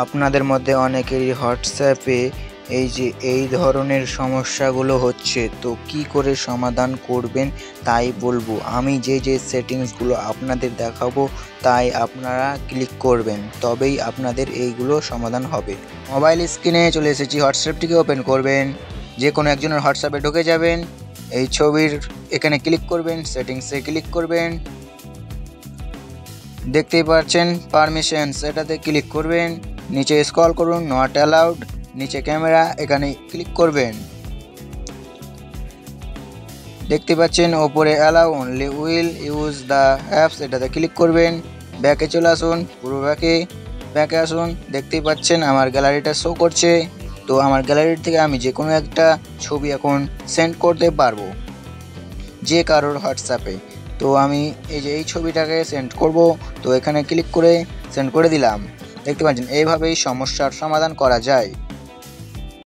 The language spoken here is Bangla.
আপনাদের মধ্যে অনেকেরই হোয়াটসঅ্যাপে এই ধরনের সমস্যাগুলো হচ্ছে, তো কি করে সমাধান করবেন তাই বলবো। আমি যে সেটিংসগুলো আপনাদের দেখাবো তাই আপনারা ক্লিক করবেন, তবেই আপনাদের এইগুলো সমাধান হবে। মোবাইল স্ক্রিনে চলে এসেছি, হোয়াটসঅ্যাপটিকে ওপেন করবেন, যে কোনো একজনের হোয়াটসঅ্যাপে ঢুকে যাবেন, এই ছবির এখানে ক্লিক করবেন, সেটিংসে ক্লিক করবেন, দেখতেই পাচ্ছেন পারমিশনস, এটাতে ক্লিক করবেন, নিচে স্ক্রল করুন, নট অ্যালাউড, নিচে ক্যামেরা, এখানে ক্লিক করবেন, দেখতে পাচ্ছেন ওপরে allow only will use the apps, এটাতে ক্লিক করবেন, ব্যাকে চলে আসুন, পুরো ব্যাকে আসুন, দেখতেই পাচ্ছেন আমার গ্যালারিটা শো করছে। তো আমার গ্যালারি থেকে আমি যে কোনো একটা ছবি এখন সেন্ড করতে পারবো যে কারোর হোয়াটসঅ্যাপে। তো আমি এই ছবিটাকে সেন্ড করব, তো এখানে ক্লিক করে সেন্ড করে দিলাম। দেখতে পাচ্ছেন এইভাবেই সমস্যার সমাধান করা যায়।